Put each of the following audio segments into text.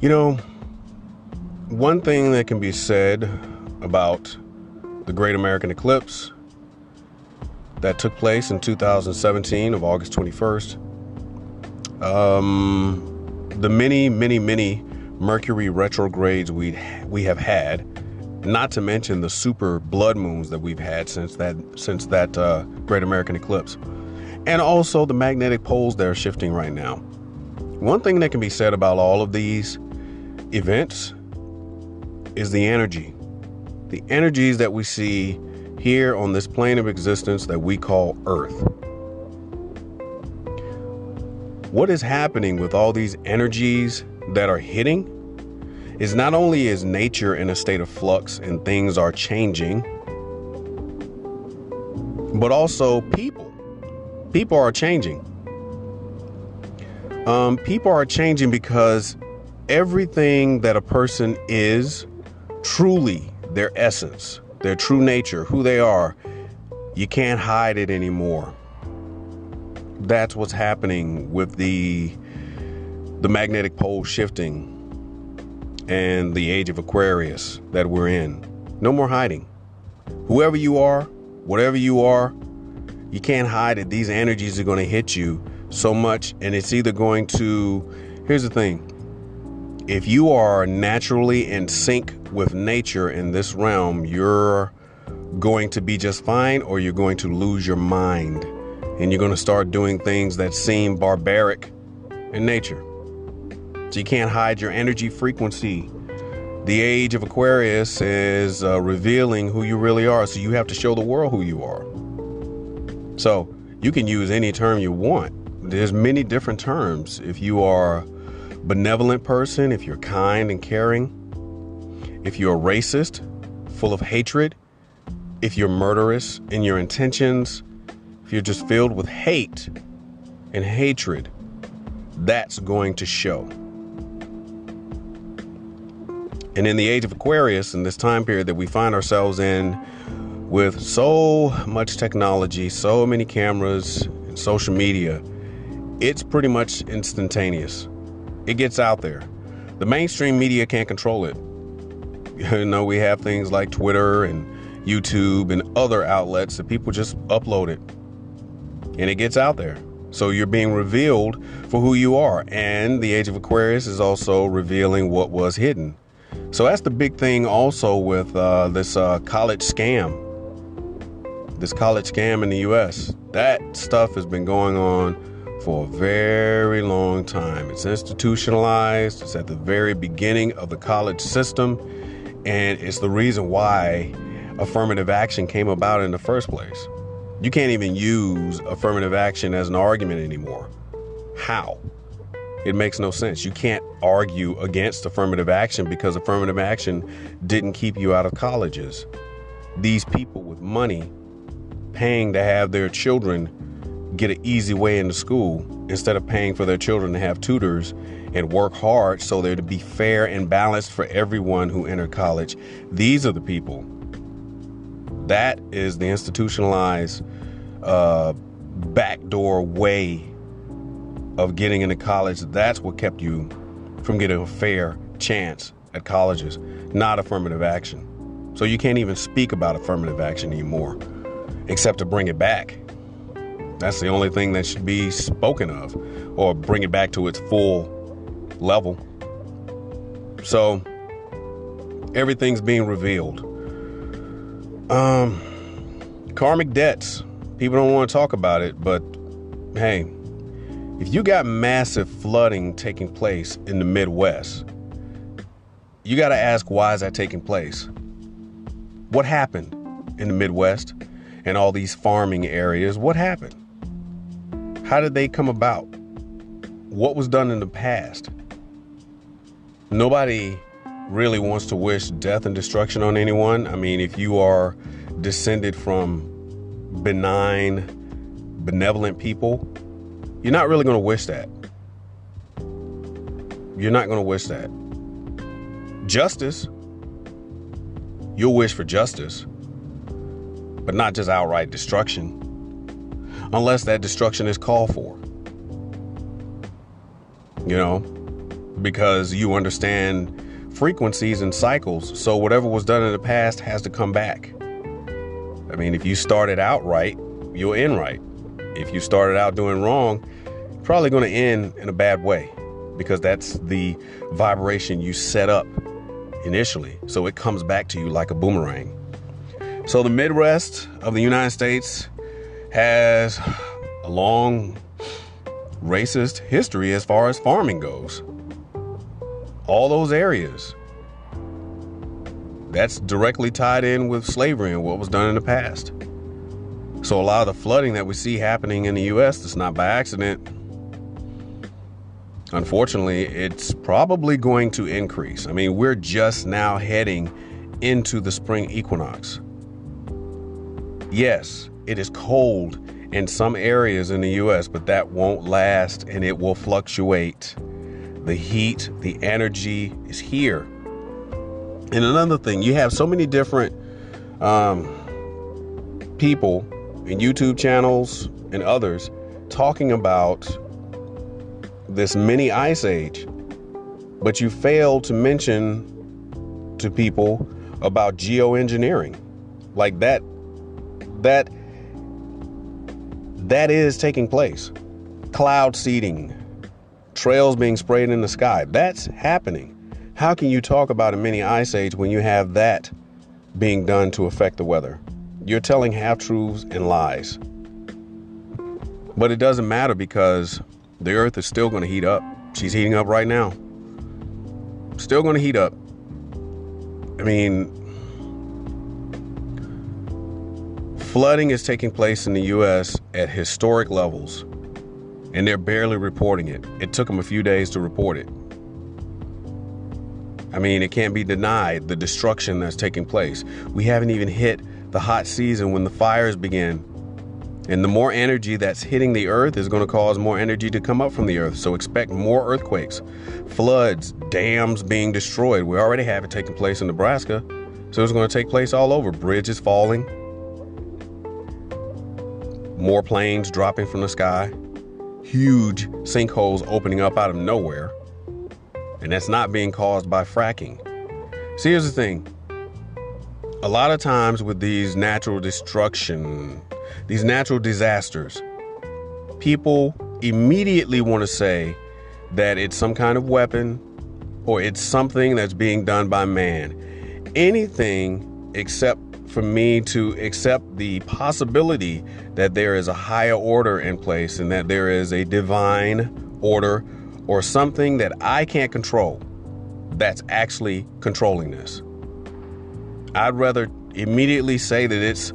You know, one thing that can be said about the Great American Eclipse that took place in 2017 of August 21st, the many Mercury retrogrades we have had, not to mention the super blood moons that we've had since that Great American Eclipse, and also the magnetic poles that are shifting right now. One thing that can be said about all of these events is the energies that we see here on this plane of existence that we call Earth. What is happening with all these energies that are hitting is not only is nature in a state of flux and things are changing, but also people are changing. People are changing because everything that a person is, truly their essence, their true nature, who they are, you can't hide it anymore. That's what's happening with the magnetic pole shifting and the age of Aquarius that we're in. No more hiding. Whoever you are, whatever you are, you can't hide it. These energies are going to hit you so much, and it's either going to, here's the thing. If you are naturally in sync with nature in this realm, you're going to be just fine, or you're going to lose your mind and you're going to start doing things that seem barbaric in nature. So you can't hide your energy frequency. The age of Aquarius is revealing who you really are. So you have to show the world who you are. So you can use any term you want. There's many different terms. If you are a benevolent person, if you're kind and caring, if you're a racist, full of hatred, if you're murderous in your intentions, if you're just filled with hate and hatred, that's going to show. And in the age of Aquarius, in this time period that we find ourselves in, with so much technology, so many cameras and social media, it's pretty much instantaneous. It gets out there. The mainstream media can't control it. You know, we have things like Twitter and YouTube and other outlets that people just upload it. And it gets out there. So you're being revealed for who you are. And the age of Aquarius is also revealing what was hidden. So that's the big thing also with this college scam. This college scam in the U.S. That stuff has been going on for a very long time. It's institutionalized. It's at the very beginning of the college system. And it's the reason why affirmative action came about in the first place. You can't even use affirmative action as an argument anymore. How? It makes no sense. You can't argue against affirmative action because affirmative action didn't keep you out of colleges. These people with money paying to have their children get an easy way into school instead of paying for their children to have tutors and work hard so they're to be fair and balanced for everyone who entered college. These are the people. That is the institutionalized backdoor way of getting into college. That's what kept you from getting a fair chance at colleges, not affirmative action. So you can't even speak about affirmative action anymore, except to bring it back. That's the only thing that should be spoken of, or bring it back to its full level. So everything's being revealed. Karmic debts. People don't want to talk about it, but hey, if you got massive flooding taking place in the Midwest, you got to ask, why is that taking place? What happened in the Midwest and all these farming areas? What happened? How did they come about? What was done in the past? Nobody really wants to wish death and destruction on anyone. I mean, if you are descended from benign, benevolent people, you're not really going to wish that. You're not going to wish that. Justice, you'll wish for justice, but not just outright destruction, unless that destruction is called for. You know, because you understand frequencies and cycles. So whatever was done in the past has to come back. I mean, if you started out right, you'll end right. If you started out doing wrong, you're probably going to end in a bad way, because that's the vibration you set up initially. So it comes back to you like a boomerang. So the Midwest of the United States has a long racist history as far as farming goes. All those areas, that's directly tied in with slavery and what was done in the past. So a lot of the flooding that we see happening in the U.S., it's not by accident. Unfortunately, it's probably going to increase. I mean, we're just now heading into the spring equinox. Yes, it is cold in some areas in the U.S., but that won't last, and it will fluctuate. The heat, the energy is here. And another thing, you have so many different people in YouTube channels and others talking about this mini ice age, but you fail to mention to people about geoengineering. Like that is taking place. Cloud seeding, trails being sprayed in the sky, that's happening. How can you talk about a mini ice age when you have that being done to affect the weather? You're telling half-truths and lies. But it doesn't matter, because the earth is still going to heat up. She's heating up right now. Still going to heat up. I mean, flooding is taking place in the U.S. at historic levels, and they're barely reporting it. It took them a few days to report it. I mean, it can't be denied the destruction that's taking place. We haven't even hit the hot season when the fires begin. And the more energy that's hitting the earth is going to cause more energy to come up from the earth. So expect more earthquakes, floods, dams being destroyed. We already have it taking place in Nebraska. So it's going to take place all over. Bridges falling. More planes dropping from the sky. Huge sinkholes opening up out of nowhere. And that's not being caused by fracking. See, here's the thing. A lot of times with these natural destruction, these natural disasters, people immediately want to say that it's some kind of weapon or it's something that's being done by man. Anything except for me to accept the possibility that there is a higher order in place and that there is a divine order or something that I can't control that's actually controlling this. I'd rather immediately say that it's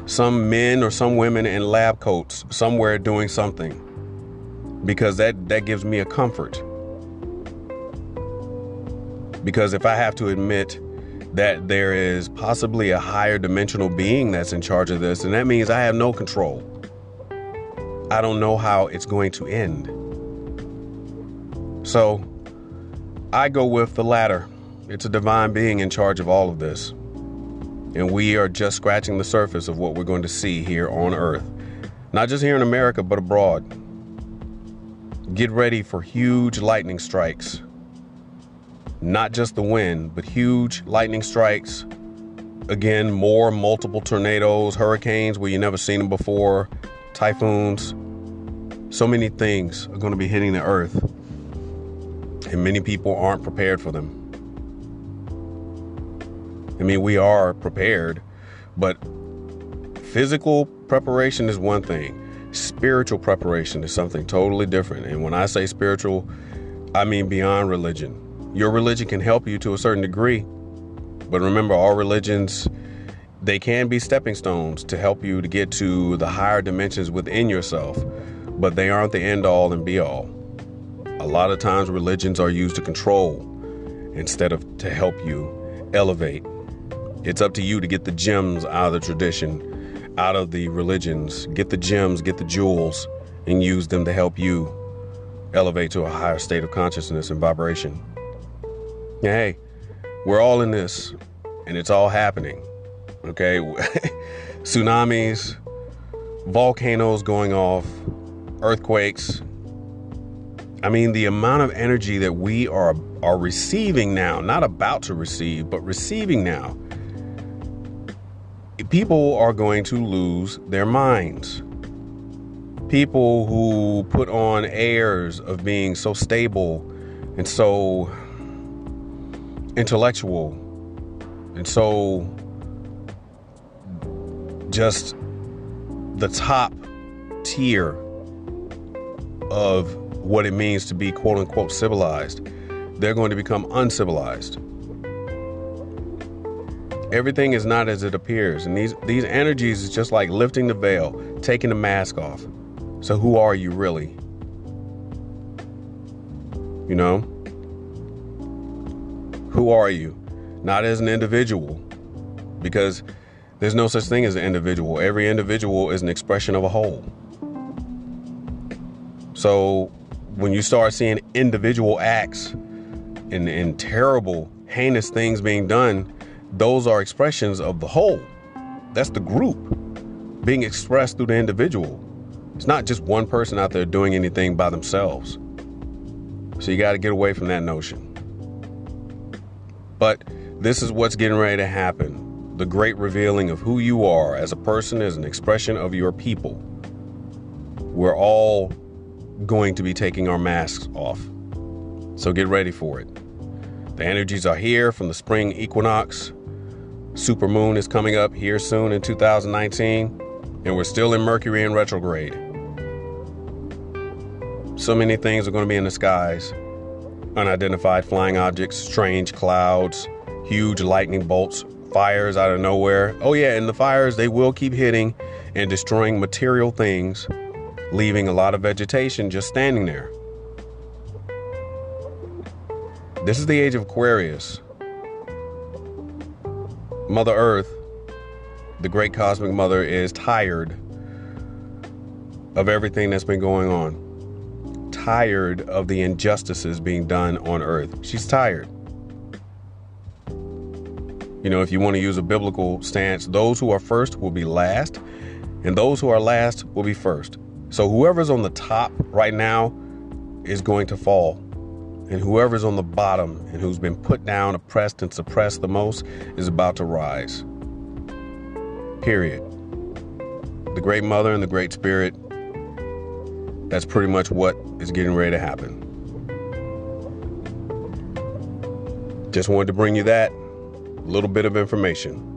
some men or some women in lab coats somewhere doing something, because that gives me a comfort. Because if I have to admit that there is possibly a higher dimensional being that's in charge of this, then that means I have no control. I don't know how it's going to end. So I go with the latter. It's a divine being in charge of all of this. And we are just scratching the surface of what we're going to see here on Earth. Not just here in America, but abroad. Get ready for huge lightning strikes. Not just the wind, but huge lightning strikes. Again, more multiple tornadoes, hurricanes where you've never seen them before, typhoons. So many things are going to be hitting the Earth. And many people aren't prepared for them. I mean, we are prepared, but physical preparation is one thing. Spiritual preparation is something totally different. And when I say spiritual, I mean beyond religion. Your religion can help you to a certain degree, but remember, all religions, they can be stepping stones to help you to get to the higher dimensions within yourself, but they aren't the end all and be all. A lot of times religions are used to control instead of to help you elevate. It's up to you to get the gems out of the tradition, out of the religions, get the gems, get the jewels, and use them to help you elevate to a higher state of consciousness and vibration. Yeah, hey, we're all in this, and it's all happening, okay? Tsunamis, volcanoes going off, earthquakes. I mean, the amount of energy that we are receiving now, not about to receive, but receiving now. People are going to lose their minds. People who put on airs of being so stable and so intellectual and so just the top tier of what it means to be quote unquote civilized, they're going to become uncivilized. Everything is not as it appears. And these energies is just like lifting the veil, taking the mask off. So who are you really? You know? Who are you? Not as an individual, because there's no such thing as an individual. Every individual is an expression of a whole. So when you start seeing individual acts and terrible, heinous things being done, those are expressions of the whole. That's the group being expressed through the individual. It's not just one person out there doing anything by themselves. So you got to get away from that notion. But this is what's getting ready to happen. The great revealing of who you are as a person, as an expression of your people. We're all going to be taking our masks off. So get ready for it. The energies are here from the Spring Equinox. Super moon is coming up here soon in 2019, and we're still in Mercury in retrograde. So many things are going to be in the skies. Unidentified flying objects, strange clouds, huge lightning bolts, fires out of nowhere. Oh yeah, and the fires, they will keep hitting and destroying material things, leaving a lot of vegetation just standing there. This is the age of Aquarius. Mother Earth, the great cosmic mother, is tired of everything that's been going on. Tired of the injustices being done on Earth. She's tired. You know, if you want to use a biblical stance, those who are first will be last, and those who are last will be first. So whoever's on the top right now is going to fall. And whoever's on the bottom and who's been put down, oppressed, and suppressed the most is about to rise. Period. The Great Mother and the Great Spirit, that's pretty much what is getting ready to happen. Just wanted to bring you that little bit of information.